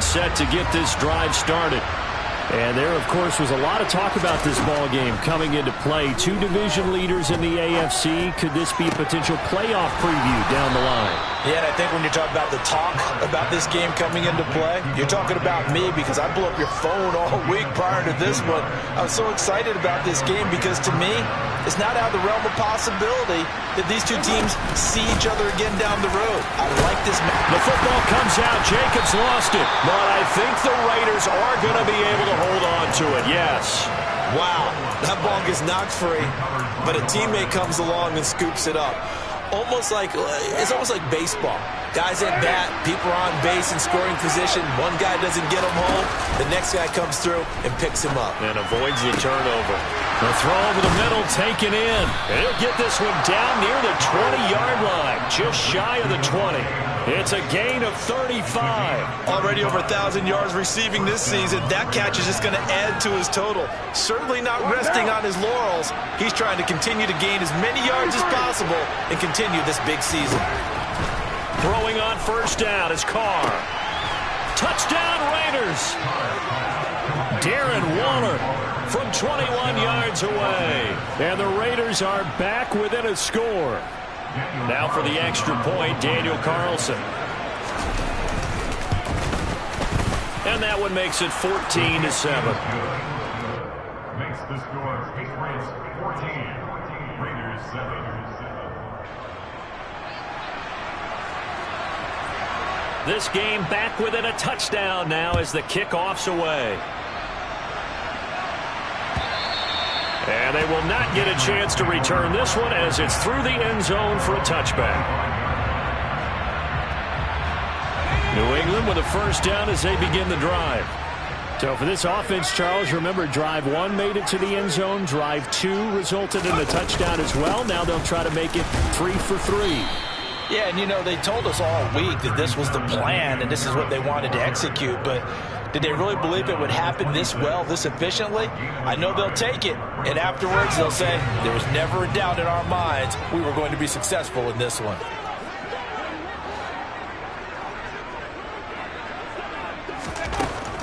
on set to get this drive started. And there, of course, was a lot of talk about this ball game coming into play. Two division leaders in the AFC. Could this be a potential playoff preview down the line? Yeah, and I think when you're talking about the talk about this game coming into play, you're talking about me because I blew up your phone all week prior to this one. I was so excited about this game because, to me, it's not out of the realm of possibility that these two teams see each other again down the road. I like this match. The football comes out. Jacobs lost it. But I think the Raiders are going to be able to hold on to it, yes. Wow, that ball gets knocked free, but a teammate comes along and scoops it up. It's almost like baseball. Guys at bat, people are on base in scoring position. One guy doesn't get him home. The next guy comes through and picks him up. And avoids the turnover. The throw over the middle taken in. And he'll get this one down near the 20-yard line. Just shy of the 20. It's a gain of 35. Already over 1,000 yards receiving this season. That catch is just going to add to his total. Certainly not resting on his laurels. He's trying to continue to gain as many yards as possible and continue this big season. Throwing on first down is Carr. Touchdown Raiders. Darren Waller from 21 yards away. And the Raiders are back within a score. Now for the extra point, Daniel Carlson. And that one makes it 14-7. Makes the score Patriots 14, Raiders 7. This game back within a touchdown now as the kickoff's away. And they will not get a chance to return this one as it's through the end zone for a touchback. New England with a first down as they begin the drive. So for this offense, Charles, remember drive 1 made it to the end zone. Drive 2 resulted in a touchdown as well. Now they'll try to make it 3 for 3. Yeah, and you know, they told us all week that this was the plan and this is what they wanted to execute, but did they really believe it would happen this well, this efficiently? I know they'll take it, and afterwards they'll say, there was never a doubt in our minds we were going to be successful in this one.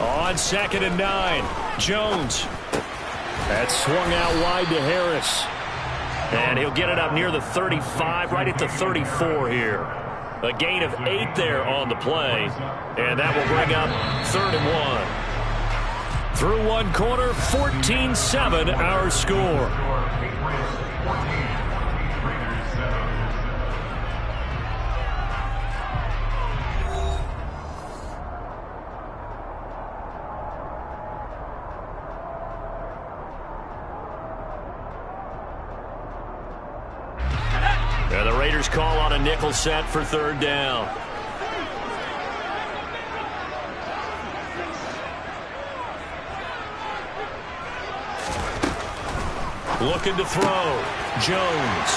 On 2nd and 9, Jones. That's swung out wide to Harris. And he'll get it up near the 35, right at the 34 here. A gain of 8 there on the play. And that will bring up 3rd and 1. Through one quarter, 14-7 our score. And the Raiders call on a nickel set for 3rd down. Looking to throw. Jones.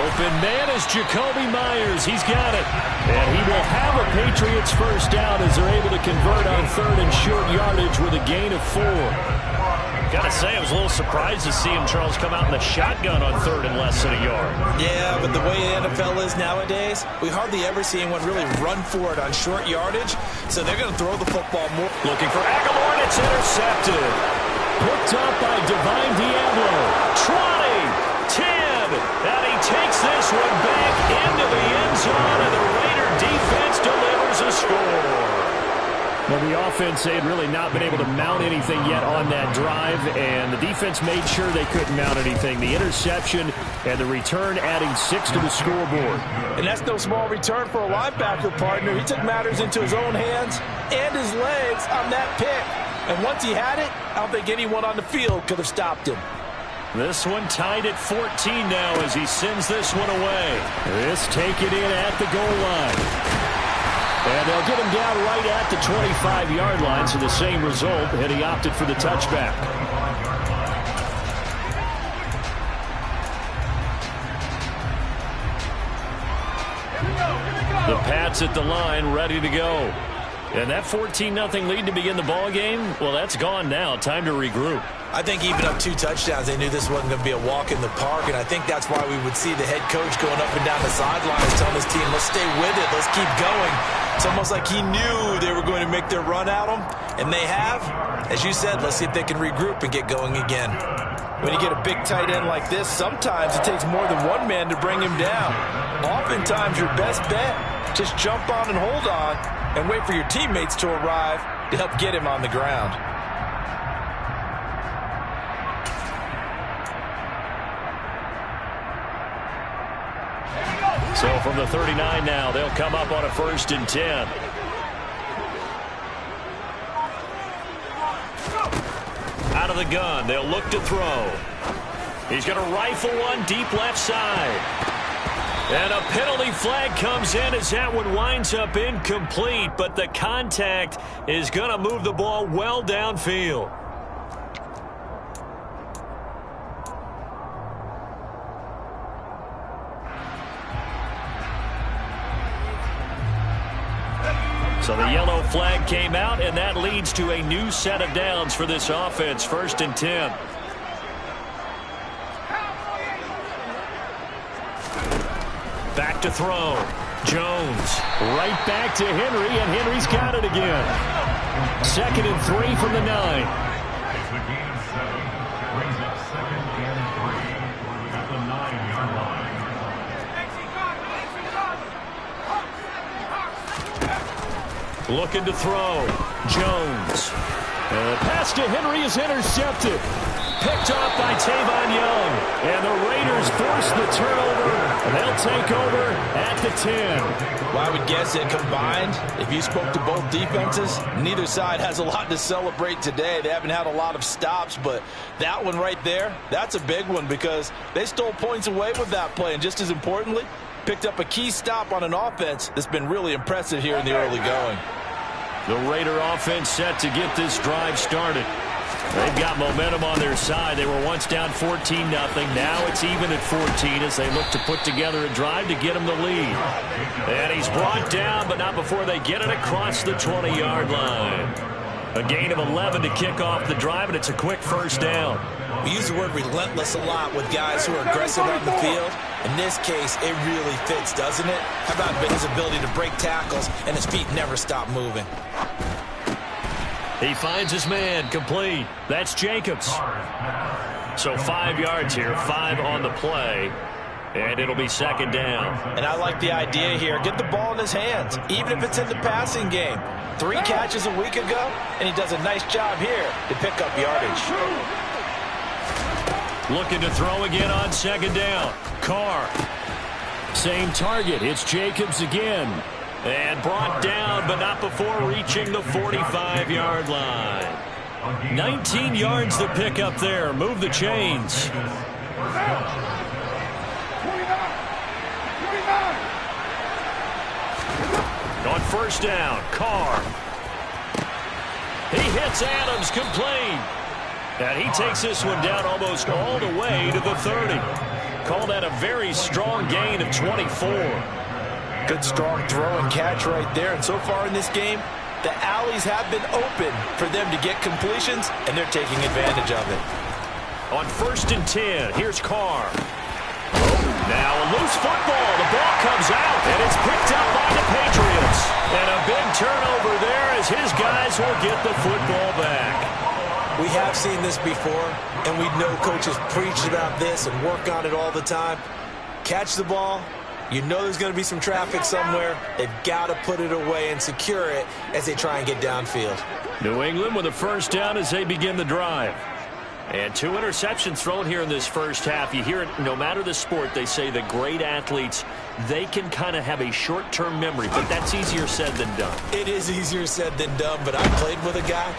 Open man is Jacoby Myers. He's got it. And he will have a Patriots first down as they're able to convert on 3rd and short yardage with a gain of 4. Gotta say, I was a little surprised to see him, Charles, come out in the shotgun on 3rd and less than a yard. Yeah, but the way the NFL is nowadays, we hardly ever see anyone really run for it on short yardage, so they're going to throw the football more. Looking for Aguilar, and it's intercepted. Picked up by Divine Diablo. 20, 10, and he takes this one back into the end zone, and the Raider defense delivers a score. Well, the offense, they had really not been able to mount anything yet on that drive, and the defense made sure they couldn't mount anything. The interception and the return adding 6 to the scoreboard. And that's no small return for a linebacker partner. He took matters into his own hands and his legs on that pick. And once he had it, I don't think anyone on the field could have stopped him. This one tied at 14 now as he sends this one away. This taken in at the goal line. And they'll get him down right at the 25-yard line, so the same result, and he opted for the touchback. The Pats at the line, ready to go. And that 14-0 lead to begin the ball game, well, that's gone now. Time to regroup. I think even up 2 touchdowns, they knew this wasn't going to be a walk in the park, and I think that's why we would see the head coach going up and down the sidelines telling his team, let's stay with it, let's keep going. It's almost like he knew they were going to make their run at him, and they have. As you said, let's see if they can regroup and get going again. When you get a big tight end like this, sometimes it takes more than one man to bring him down. Oftentimes, your best bet, just jump on and hold on and wait for your teammates to arrive to help get him on the ground. So from the 39 now, they'll come up on a 1st and 10. Out of the gun, they'll look to throw. He's going to rifle one deep left side. And a penalty flag comes in as that one winds up incomplete, but the contact is going to move the ball well downfield. So the yellow flag came out, and that leads to a new set of downs for this offense. 1st and 10. Back to throw. Jones right back to Henry, and Henry's got it again. 2nd and 3 from the 9. It's the gain of 7. Brings up 2nd and 3 at the 9-yard line. Looking to throw. Jones. And the pass to Henry is intercepted. Picked off by Tavon Young. And the Raiders force the turnover. And they'll take over at the 10. Well, I would guess that combined, if you spoke to both defenses, neither side has a lot to celebrate today. They haven't had a lot of stops, but that one right there, that's a big one because they stole points away with that play. And just as importantly, picked up a key stop on an offense that's been really impressive here in the early going. The Raider offense set to get this drive started. They've got momentum on their side. They were once down 14-0. Now it's even at 14 as they look to put together a drive to get them the lead. And he's brought down, but not before they get it across the 20-yard line. A gain of 11 to kick off the drive, and it's a quick 1st down. We use the word relentless a lot with guys who are aggressive on the field. In this case, it really fits, doesn't it? How about his ability to break tackles and his feet never stop moving? He finds his man, complete. That's Jacobs. So 5 yards here, 5 on the play. And it'll be 2nd down. And I like the idea here. Get the ball in his hands, even if it's in the passing game. 3 catches a week ago, and he does a nice job here to pick up yardage. Looking to throw again on 2nd down. Carr. Same target. It's Jacobs again. And brought down, but not before reaching the 45-yard line. 19 yards to pick up there. Move the chains. On 1st down, Carr. He hits Adams, complete. And he takes this one down almost all the way to the 30. Call that a very strong gain of 24. Good strong throw and catch right there. And so far in this game, the alleys have been open for them to get completions, and they're taking advantage of it. On 1st and 10, here's Carr. Now a loose football. The ball comes out, and it's picked up by the Patriots. And a big turnover there as his guys will get the football back. We have seen this before, and we know coaches preach about this and work on it all the time. Catch the ball. You know there's going to be some traffic somewhere. They've got to put it away and secure it as they try and get downfield. New England with a 1st down as they begin the drive. And 2 interceptions thrown here in this 1st half. You hear it, no matter the sport, they say the great athletes, they can kind of have a short-term memory, but that's easier said than done. It is easier said than done, but I played with a guy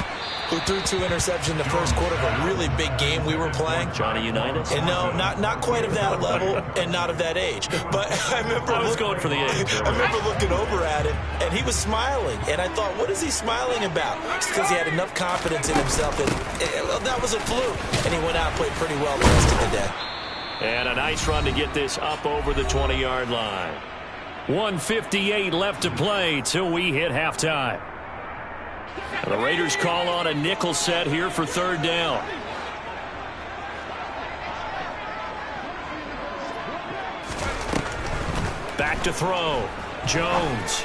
who threw 2 interceptions in the 1st quarter of a really big game we were playing. Johnny Unitas? And no, not quite of that level and not of that age. But I remember I was going for the age. I remember looking over at him, and he was smiling. And I thought, what is he smiling about? It's because he had enough confidence in himself that that was a fluke. And he went out and played pretty well the rest of the day. And a nice run to get this up over the 20-yard line. 1:58 left to play till we hit halftime. The Raiders call on a nickel set here for 3rd down. Back to throw. Jones.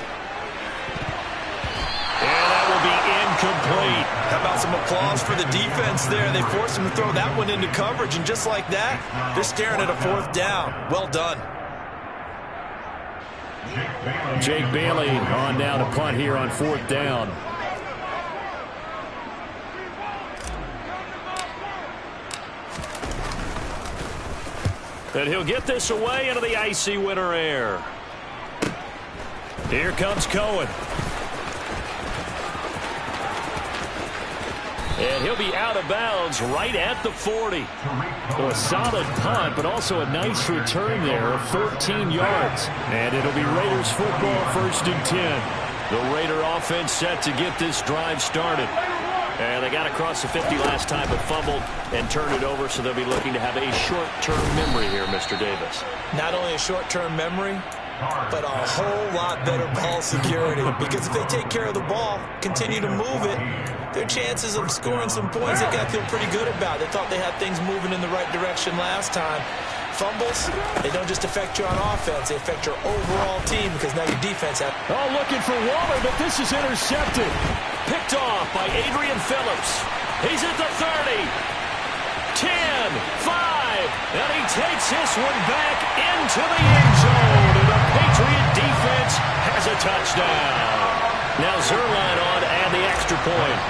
incomplete. How about some applause for the defense there? They forced him to throw that one into coverage, and just like that, they're staring at a 4th down. Well done. Jake Bailey on now to punt here on 4th down. And he'll get this away into the icy winter air. Here comes Cohen. And he'll be out of bounds right at the 40. So a solid punt, but also a nice return there of 14 yards. And it'll be Raiders football, 1st and 10. The Raider offense set to get this drive started. And they got across the 50 last time, but fumbled and turned it over, so they'll be looking to have a short-term memory here, Mr. Davis. Not only a short-term memory, but a whole lot better ball security. Because if they take care of the ball, continue to move it, their chances of scoring some points, they got to feel pretty good about. They thought they had things moving in the right direction last time. Fumbles, they don't just affect you on offense, they affect your overall team because now your defense has... Oh, looking for Waller, but this is intercepted. Picked off by Adrian Phillips. He's at the 30. 10, 5, and he takes this one back into the end zone, and the Patriot defense has a touchdown. Now Zuerlein on to add the extra point.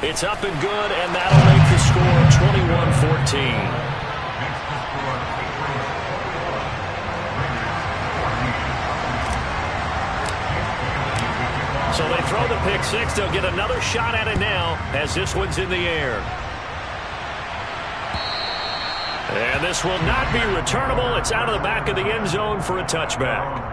It's up and good, and that'll make the score 21-14. So they throw the pick six. They'll get another shot at it now as this one's in the air. And this will not be returnable. It's out of the back of the end zone for a touchback.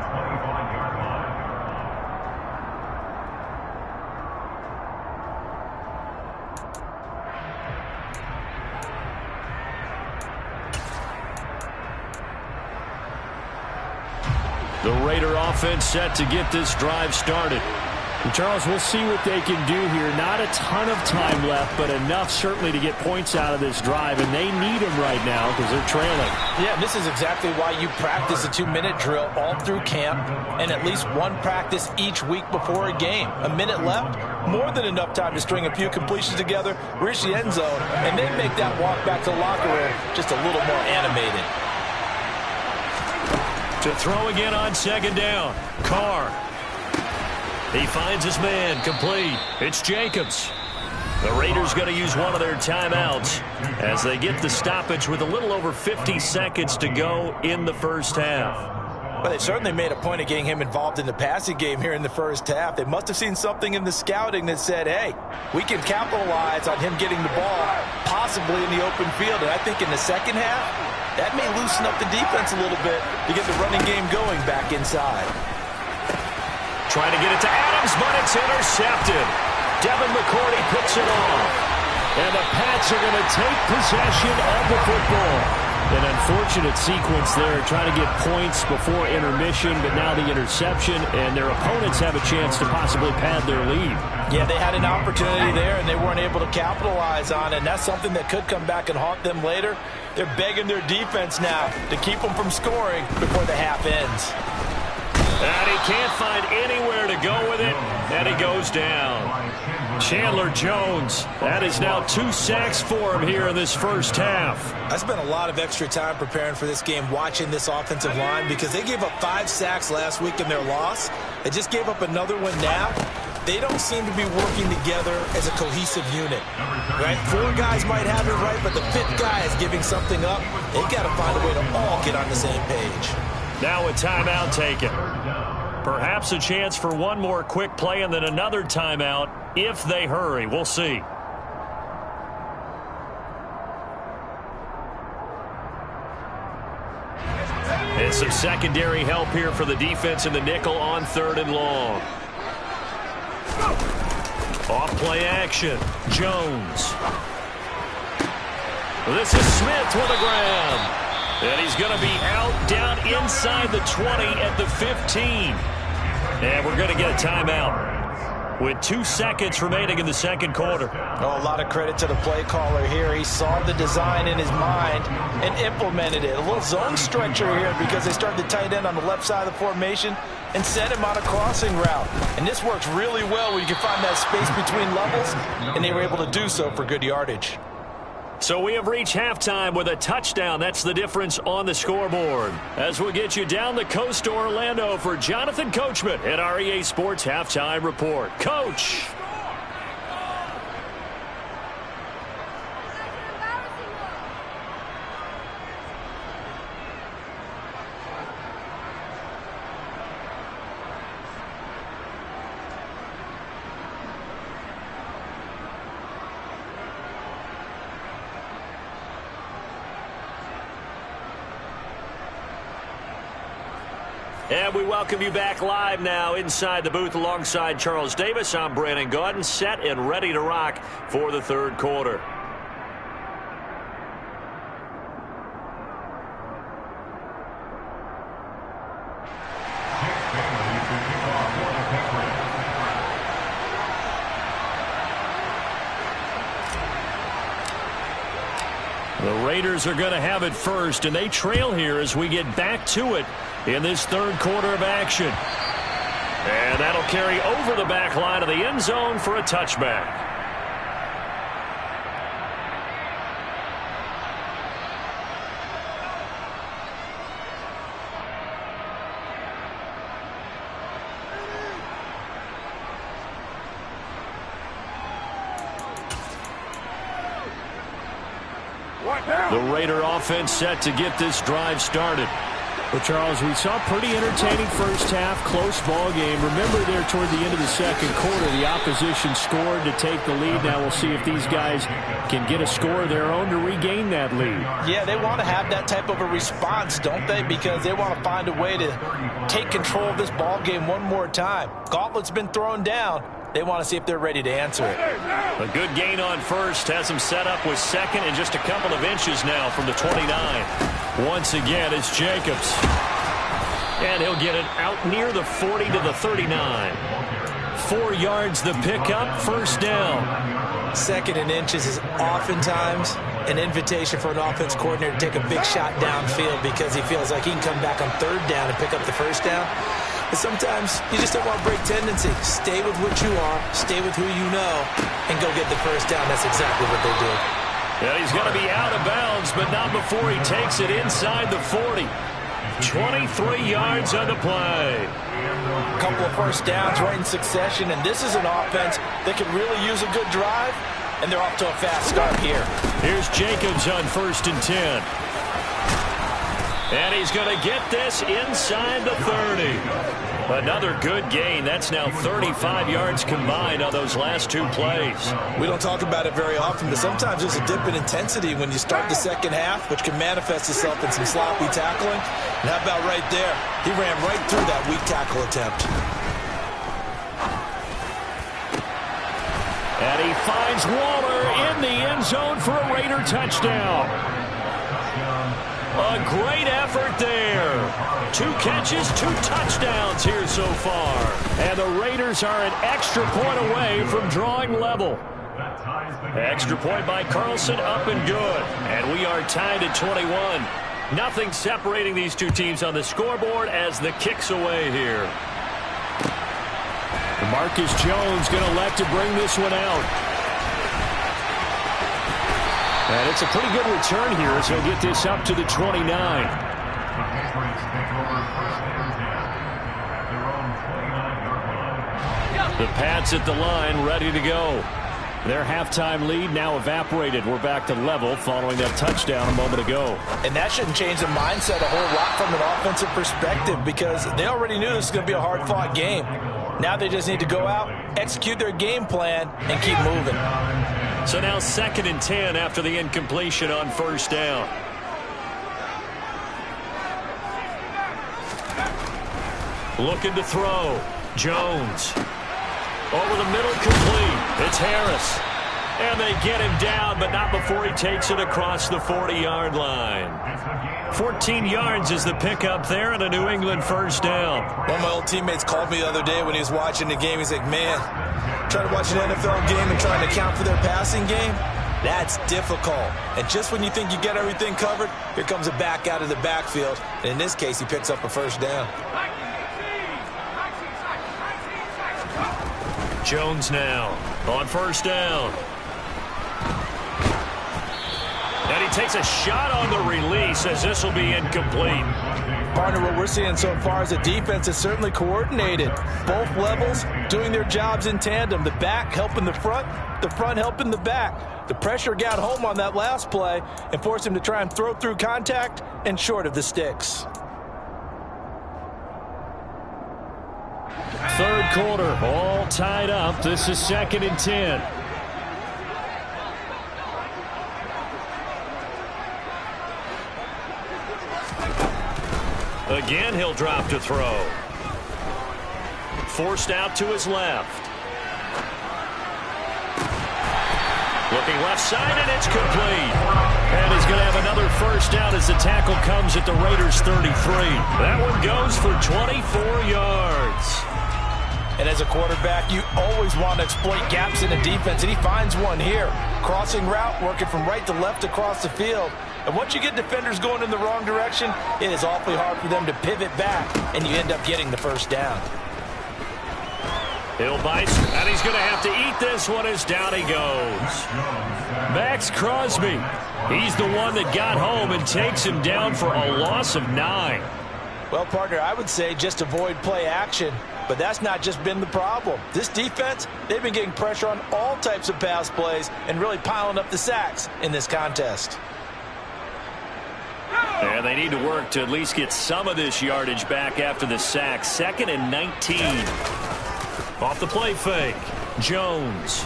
The Raider offense set to get this drive started. And Charles, we'll see what they can do here. Not a ton of time left, but enough certainly to get points out of this drive, and they need them right now because they're trailing. Yeah, this is exactly why you practice a 2-minute drill all through camp and at least one practice each week before a game. A minute left, more than enough time to string a few completions together, reach the end zone, and then make that walk back to the locker room just a little more animated. To throw again on 2nd down. Carr. He finds his man, complete. It's Jacobs. The Raiders going to use one of their timeouts as they get the stoppage with a little over 50 seconds to go in the first half. Well, they certainly made a point of getting him involved in the passing game here in the first half. They must have seen something in the scouting that said, hey, we can capitalize on him getting the ball possibly in the open field. And I think in the second half, that may loosen up the defense a little bit to get the running game going back inside. Trying to get it to Adams, but it's intercepted. Devin McCourty picks it off. And the Pats are going to take possession of the football. An unfortunate sequence there, trying to get points before intermission, but now the interception, and their opponents have a chance to possibly pad their lead. Yeah, they had an opportunity there, and they weren't able to capitalize on it, and that's something that could come back and haunt them later. They're begging their defense now to keep them from scoring before the half ends. And he can't find anywhere to go with it, and he goes down. Chandler Jones, that is now 2 sacks for him here in this first half. I spent a lot of extra time preparing for this game watching this offensive line because they gave up 5 sacks last week in their loss. They just gave up another one now. They don't seem to be working together as a cohesive unit. Right? 4 guys might have it right, but the 5th guy is giving something up. They've got to find a way to all get on the same page. Now a timeout taken. Perhaps a chance for one more quick play and then another timeout if they hurry. We'll see. And some secondary help here for the defense in the nickel on 3rd and long. Off play action. Jones. This is Smith with a grab. And he's going to be out down inside the 20 at the 15. And we're going to get a timeout with 2 seconds remaining in the second quarter. Oh, a lot of credit to the play caller here. He saw the design in his mind and implemented it. A little zone stretcher here because they started the tight end on the left side of the formation. and sent him on a crossing route. And this works really well when you can find that space between levels, and they were able to do so for good yardage. So we have reached halftime with a touchdown. That's the difference on the scoreboard. As we'll get you down the coast to Orlando for Jonathan Coachman at our EA Sports Halftime Report. Coach. And we welcome you back live now inside the booth alongside Charles Davis. I'm Brandon Gaudin, set and ready to rock for the third quarter. The Raiders are going to have it first, and they trail here as we get back to it in this third quarter of action. And that'll carry over the back line of the end zone for a touchback. The Raider offense set to get this drive started. Well, Charles, we saw a pretty entertaining first half, close ball game. Remember there toward the end of the second quarter, the opposition scored to take the lead. Now we'll see if these guys can get a score of their own to regain that lead. Yeah, they want to have that type of a response, don't they? Because they want to find a way to take control of this ball game one more time. Gauntlet's been thrown down. They want to see if they're ready to answer it. A good gain on first has him set up with second and just a couple of inches now from the 29. Once again, it's Jacobs. And he'll get it out near the 40 to the 39. 4 yards the pickup, first down. Second and inches is oftentimes an invitation for an offense coordinator to take a big shot downfield because he feels like he can come back on third down and pick up the first down. But sometimes you just don't want to break tendency. Stay with what you are, stay with who you know, and go get the first down. That's exactly what they do. And he's going to be out of bounds, but not before he takes it inside the 40. 23 yards on the play. A couple of first downs right in succession, and this is an offense that can really use a good drive, and they're off to a fast start here. Here's Jacobs on 1st and 10. And he's going to get this inside the 30. Another good gain. That's now 35 yards combined on those last 2 plays. We don't talk about it very often, but sometimes there's a dip in intensity when you start the second half, which can manifest itself in some sloppy tackling. And how about right there? He ran right through that weak tackle attempt. And he finds Waller in the end zone for a Raider touchdown. A great effort there. 2 catches, 2 touchdowns here so far. And the Raiders are an extra point away from drawing level. Extra point by Carlson, up and good. And we are tied at 21. Nothing separating these two teams on the scoreboard as the kick's away here. Marcus Jones going to elect to bring this one out. And it's a pretty good return here as he'll get this up to the 29. The Pats at the line, ready to go. Their halftime lead now evaporated. We're back to level following that touchdown a moment ago. And that shouldn't change the mindset a whole lot from an offensive perspective because they already knew this was going to be a hard-fought game. Now they just need to go out, execute their game plan, and keep moving. So now 2nd and 10 after the incompletion on 1st down. Looking to throw. Jones. Over the middle, complete. It's Harris. And they get him down, but not before he takes it across the 40-yard line. 14 yards is the pickup there and a New England first down. One of my old teammates called me the other day when he was watching the game. He's like, man, trying to watch an NFL game and trying to account for their passing game, that's difficult. And just when you think you get everything covered, here comes a back out of the backfield. And in this case, he picks up a first down. Jones now on first down. And he takes a shot on the release as this will be incomplete. Partner, what we're seeing so far is the defense is certainly coordinated. Both levels doing their jobs in tandem. The back helping the front helping the back. The pressure got home on that last play and forced him to try and throw through contact and short of the sticks. Third quarter, all tied up. This is 2nd and 10. Again, he'll drop to throw. Forced out to his left. Looking left side, and it's complete. And he's going to have another first down as the tackle comes at the Raiders' 33. That one goes for 24 yards. And as a quarterback, you always want to exploit gaps in the defense, and he finds one here. Crossing route, working from right to left across the field. And once you get defenders going in the wrong direction, it is awfully hard for them to pivot back, and you end up getting the first down. He'll bite, and he's going to have to eat this one as down he goes. Max Crosby, he's the one that got home and takes him down for a loss of 9. Well, partner, I would say just avoid play action, but that's not just been the problem. This defense, they've been getting pressure on all types of pass plays and really piling up the sacks in this contest. And they need to work to at least get some of this yardage back after the sack. 2nd and 19. Off the play fake. Jones.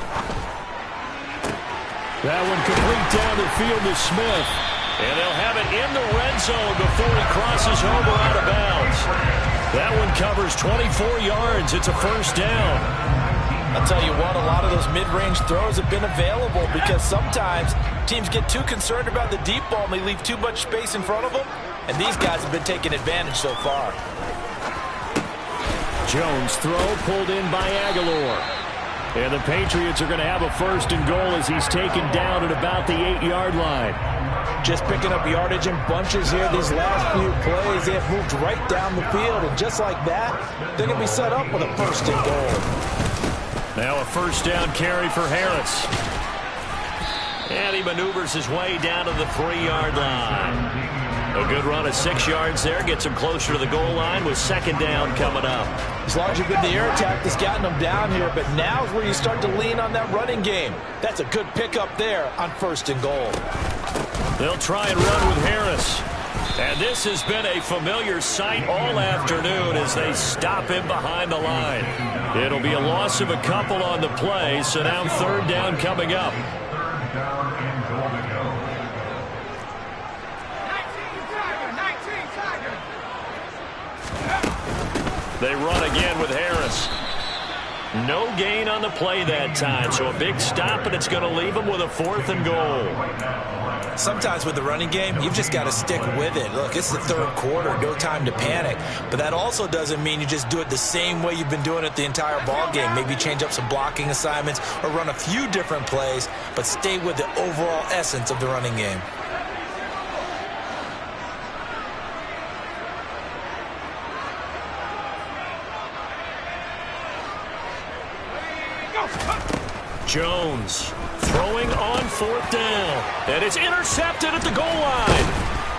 That one complete down the field to Smith. And they'll have it in the red zone before he crosses over out of bounds. That one covers 24 yards. It's a first down. I'll tell you what, a lot of those mid-range throws have been available because sometimes teams get too concerned about the deep ball and they leave too much space in front of them. And these guys have been taking advantage so far. Jones throw pulled in by Aguilar. And the Patriots are going to have a first and goal as he's taken down at about the 8-yard line. Just picking up yardage in bunches here these last few plays. They have moved right down the field, and just like that, they're going to be set up with a first and goal. Now a first down carry for Harris. And he maneuvers his way down to the 3-yard line. A good run of 6 yards there. Gets him closer to the goal line with 2nd down coming up. As long as you've been the air attack that's gotten them down here, but now is where you start to lean on that running game. That's a good pickup there on first and goal. They'll try and run with Harris. And this has been a familiar sight all afternoon as they stop him behind the line. It'll be a loss of a couple on the play, so now 3rd down coming up. 3rd down and goal to go. They run again with Harris. No gain on the play that time, so a big stop, and it's going to leave them with a 4th and goal. Sometimes with the running game, you've just got to stick with it. Look, it's the 3rd quarter, no time to panic. But that also doesn't mean you just do it the same way you've been doing it the entire ball game. Maybe change up some blocking assignments or run a few different plays, but stay with the overall essence of the running game. Jones throwing on 4th down. And it's intercepted at the goal line.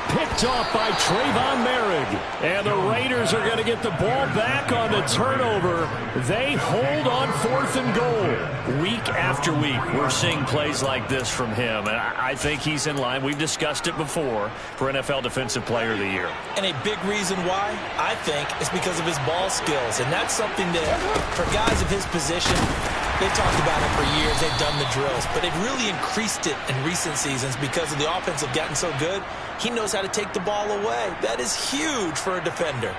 Picked off by Trayvon Merrick. And the Raiders are going to get the ball back on the turnover. They hold on 4th and goal. Week after week, we're seeing plays like this from him. And I think he's in line. We've discussed it before for NFL Defensive Player of the Year. And a big reason why, I think, is because of his ball skills. And that's something that, for guys of his position, they've talked about it for years. They've done the drills. But they've really increased it in recent seasons because of the offense have gotten so good. He knows how to take the ball away. That is huge for a defender.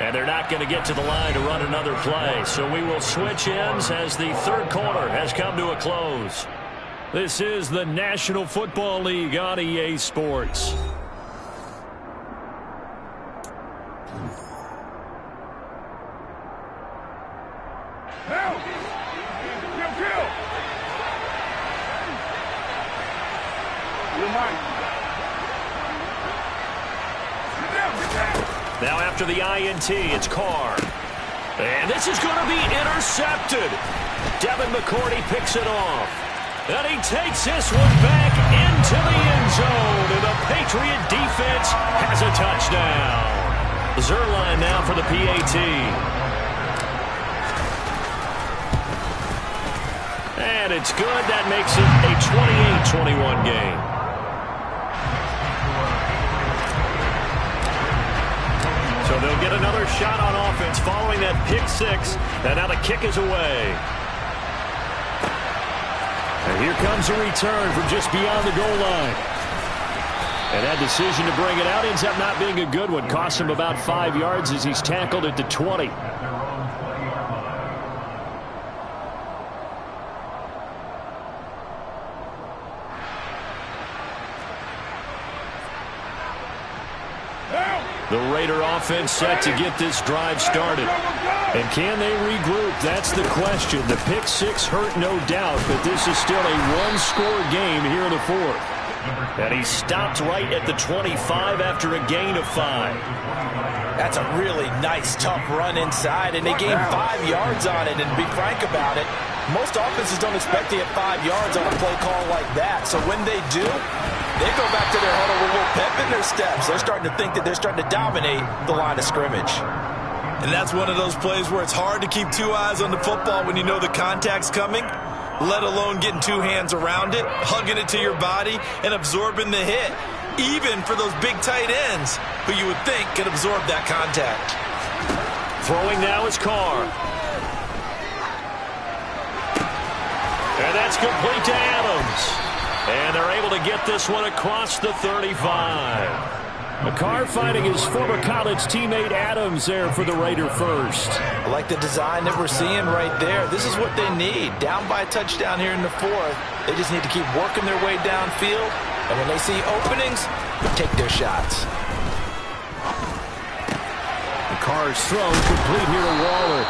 And they're not going to get to the line to run another play. So we will switch ends as the 3rd quarter has come to a close. This is the National Football League on EA Sports. Now after the INT, it's Carr. And this is going to be intercepted. Devin McCourty picks it off. And he takes this one back into the end zone. And the Patriot defense has a touchdown. Zuerlein now for the PAT. And it's good. That makes it a 28-21 game. So they'll get another shot on offense following that pick six. And now the kick is away. And here comes a return from just beyond the goal line. And that decision to bring it out ends up not being a good one. Costs him about 5 yards as he's tackled at the 20. The Raider offense set to get this drive started. And can they regroup? That's the question. The pick six hurt, no doubt, but this is still a one-score game here in the fourth. And he stopped right at the 25 after a gain of 5. That's a really nice, tough run inside, and they gained 5 yards on it. And to be frank about it, most offenses don't expect to get 5 yards on a play call like that. So when they do, they go back to their huddle with a little pep in their steps. They're starting to think that they're starting to dominate the line of scrimmage. And that's one of those plays where it's hard to keep 2 eyes on the football when you know the contact's coming, let alone getting 2 hands around it, hugging it to your body, and absorbing the hit, even for those big tight ends who you would think can absorb that contact. Throwing now is Carr. And that's complete to Adams. And they're able to get this one across the 35. Carr finding his former college teammate Adams there for the Raider first. I like the design that we're seeing right there. This is what they need. Down by a touchdown here in the fourth. They just need to keep working their way downfield. And when they see openings, take their shots. Carr's throw complete here to Waller.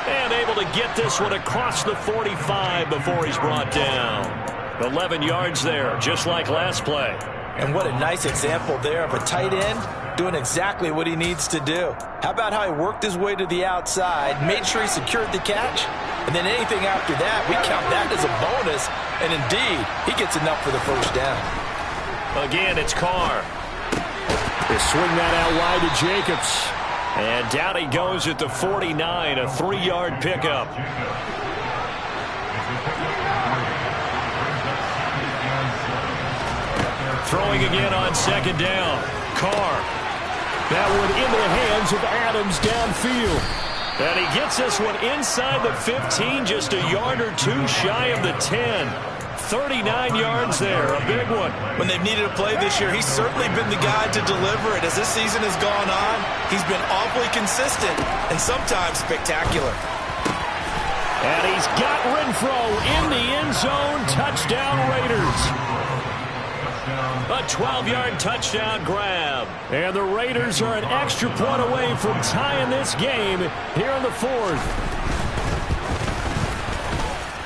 And able to get this one across the 45 before he's brought down. 11 yards there, just like last play. And what a nice example there of a tight end doing exactly what he needs to do. How about how he worked his way to the outside, made sure he secured the catch, and then anything after that, we count that as a bonus. And indeed, he gets enough for the first down. Again, it's Carr. They swing that out wide to Jacobs. And down he goes at the 49, a 3-yard pickup. Throwing again on second down. Carr. That one into the hands of Adams downfield. And he gets this one inside the 15, just a yard or two shy of the 10. 39 yards there, a big one. When they've needed a play this year, he's certainly been the guy to deliver it. As this season has gone on, he's been awfully consistent and sometimes spectacular. And he's got Renfro in the end zone. Touchdown Raiders. A 12-yard touchdown grab. And the Raiders are an extra point away from tying this game here in the fourth.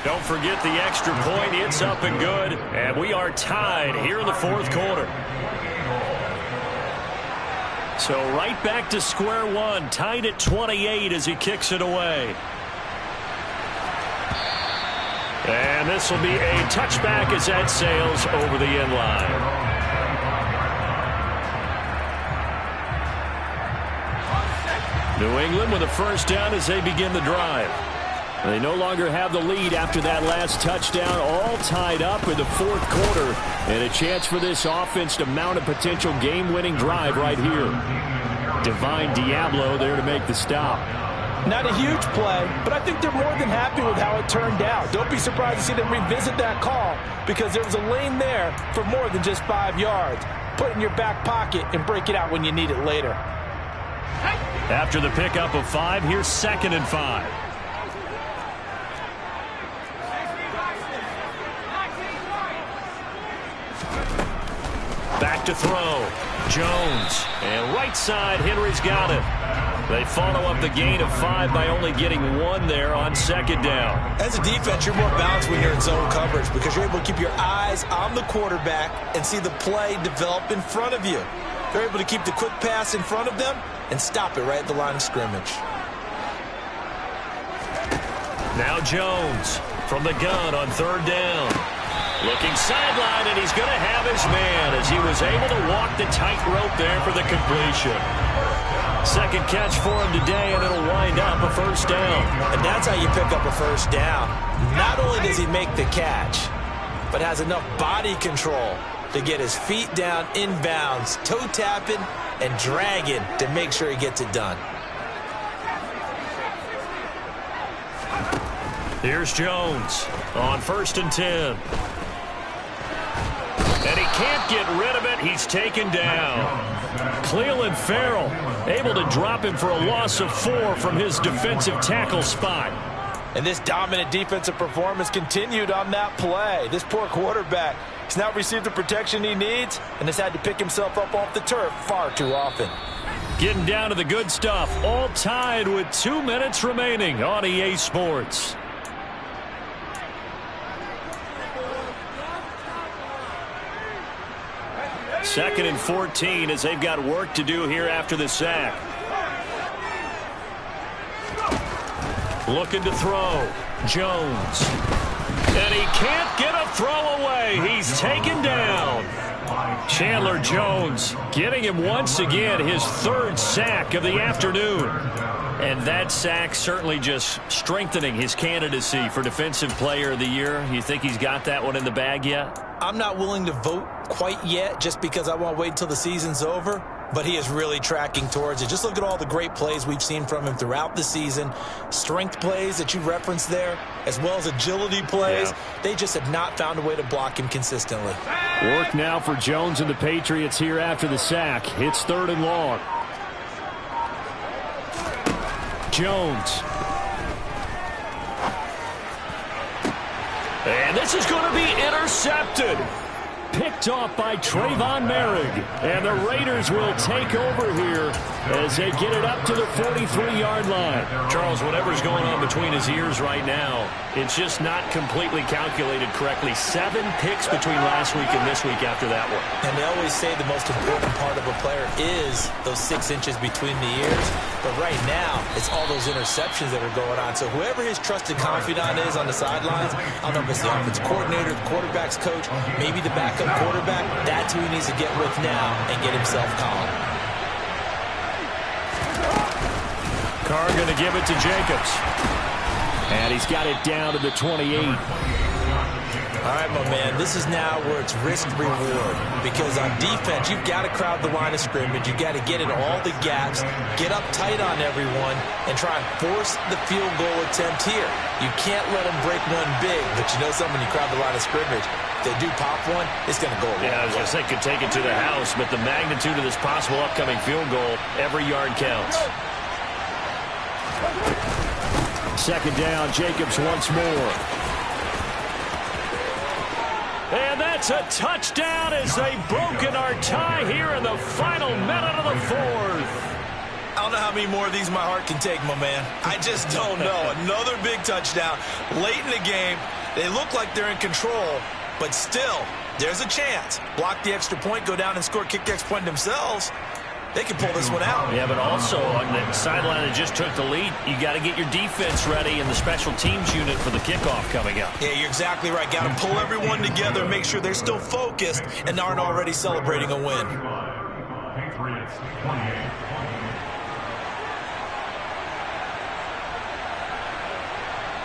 Don't forget the extra point. It's up and good. And we are tied here in the fourth quarter. So right back to square one. Tied at 28 as he kicks it away. And this will be a touchback as that sails over the end line. New England with a first down as they begin the drive. They no longer have the lead after that last touchdown, all tied up in the fourth quarter. And a chance for this offense to mount a potential game-winning drive right here. Divine Diablo there to make the stop. Not a huge play, but I think they're more than happy with how it turned out. Don't be surprised to see them revisit that call because there was a lane there for more than just 5 yards. Put it in your back pocket and break it out when you need it later. After the pickup of 5, here's 2nd and 5. Back to throw. Jones. And right side, Henry's got it. They follow up the gain of 5 by only getting 1 there on second down. As a defense, you're more balanced when you're in zone coverage because you're able to keep your eyes on the quarterback and see the play develop in front of you. You're able to keep the quick pass in front of them and stop it right at the line of scrimmage. Now Jones from the gun on third down. Looking sideline, and he's going to have his man as he was able to walk the tightrope there for the completion. Second catch for him today, and it'll wind up a first down. And that's how you pick up a first down. Not only does he make the catch, but has enough body control to get his feet down inbounds, toe tapping and dragging to make sure he gets it done. Here's Jones on 1st and 10. And he can't get rid of it. He's taken down. Clelin Ferrell able to drop him for a loss of 4 from his defensive tackle spot. And this dominant defensive performance continued on that play. This poor quarterback has not received the protection he needs and has had to pick himself up off the turf far too often. Getting down to the good stuff. All tied with 2 minutes remaining on EA Sports. Second and 14 as they've got work to do here after the sack. Looking to throw. Jones. And he can't get a throw away. He's taken down. Chandler Jones getting him once again his 3rd sack of the afternoon. And that sack certainly just strengthening his candidacy for Defensive Player of the Year. You think he's got that one in the bag yet? I'm not willing to vote quite yet just because I want to wait until the season's over. But he is really tracking towards it. Just look at all the great plays we've seen from him throughout the season. Strength plays that you referenced there, as well as agility plays. Yeah. They just have not found a way to block him consistently. Work now for Jones and the Patriots here after the sack. It's 3rd and long. Jones. And this is going to be intercepted. Picked off by Trayvon Merrick. And the Raiders will take over here as they get it up to the 43-yard line. Charles, whatever's going on between his ears right now, it's just not completely calculated correctly. 7 picks between last week and this week after that one. And they always say the most important part of a player is those 6 inches between the ears. But right now, it's all those interceptions that are going on. So whoever his trusted confidant is on the sidelines, I don't know if it's the offensive coordinator, the quarterback's coach, maybe the backup quarterback, that's who he needs to get with now and get himself calm. Carr going to give it to Jacobs. And he's got it down to the 28. All right, my man, this is now where it's risk-reward. Because on defense, you've got to crowd the line of scrimmage. You've got to get in all the gaps, get up tight on everyone, and try and force the field goal attempt here. You can't let them break one big, but you know something, when you crowd the line of scrimmage, if they do pop one, it's going to go away. Yeah, I was going to say, could take it to the house, but the magnitude of this possible upcoming field goal, every yard counts. Second down, Jacobs once more. And that's a touchdown as they've broken our tie here in the final minute of the 4th. I don't know how many more of these my heart can take, my man. I just don't know. Another big touchdown. Late in the game, they look like they're in control, but still, there's a chance. Block the extra point, go down and score, kick the extra point themselves. They can pull this one out. Yeah, but also on the sideline that just took the lead, you got to get your defense ready and the special teams unit for the kickoff coming up. Yeah, you're exactly right. Got to pull everyone together, make sure they're still focused and aren't already celebrating a win. Patriots 28.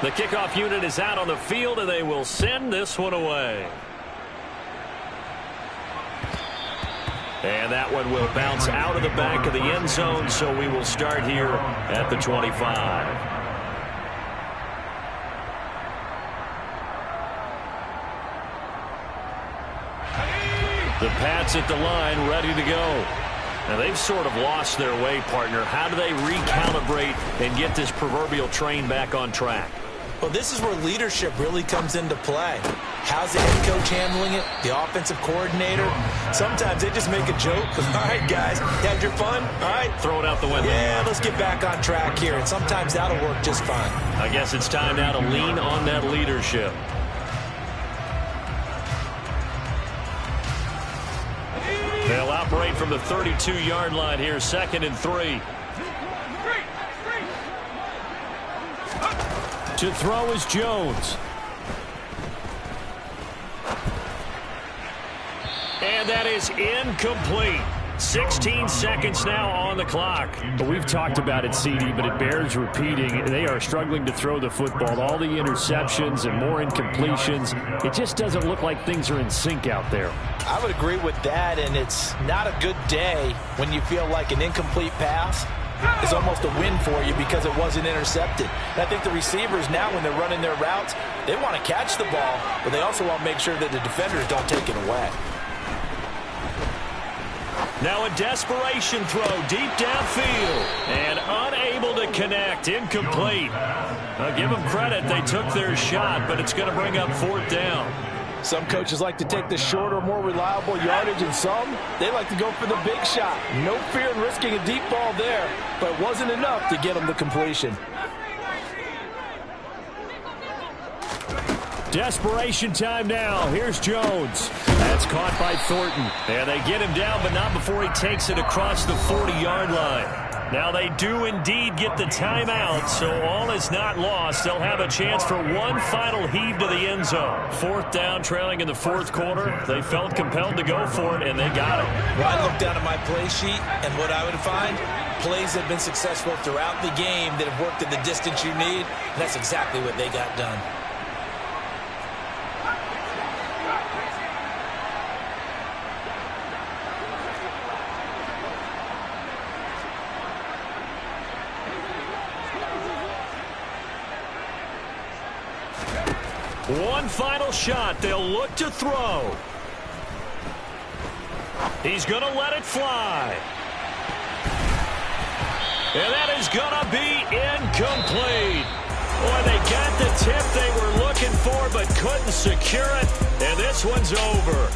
The kickoff unit is out on the field, and they will send this one away. And that one will bounce out of the back of the end zone, so we will start here at the 25. The Pats at the line, ready to go. Now, they've sort of lost their way, partner. How do they recalibrate and get this proverbial train back on track? Well, this is where leadership really comes into play. How's the head coach handling it? The offensive coordinator? Sometimes they just make a joke. All right, guys, you had your fun? All right. Throw it out the window. Yeah, let's get back on track here. And sometimes that'll work just fine. I guess it's time now to lean on that leadership. They'll operate from the 32-yard line here, 2nd and 3. To throw is Jones. And that is incomplete. 16 seconds now on the clock. We've talked about it, CD, but it bears repeating. They are struggling to throw the football. All the interceptions and more incompletions. It just doesn't look like things are in sync out there. I would agree with that, and it's not a good day when you feel like an incomplete pass is almost a win for you because it wasn't intercepted. And I think the receivers now, when they're running their routes, they want to catch the ball, but they also want to make sure that the defenders don't take it away. Now a desperation throw deep downfield and unable to connect. Incomplete. I'll give them credit. They took their shot, but it's going to bring up 4th down. Some coaches like to take the shorter, more reliable yardage, and some, they like to go for the big shot. No fear in risking a deep ball there, but it wasn't enough to get them the completion. Desperation time now. Here's Jones. That's caught by Thornton. And they get him down, but not before he takes it across the 40-yard line. Now they do indeed get the timeout, so all is not lost. They'll have a chance for one final heave to the end zone. 4th down, trailing in the 4th quarter. They felt compelled to go for it, and they got it. Well, I look down at my play sheet, and what I would find, plays that have been successful throughout the game that have worked at the distance you need, and that's exactly what they got done. One final shot. They'll look to throw. He's going to let it fly. And that is going to be incomplete. Boy, they got the tip they were looking for but couldn't secure it. And this one's over.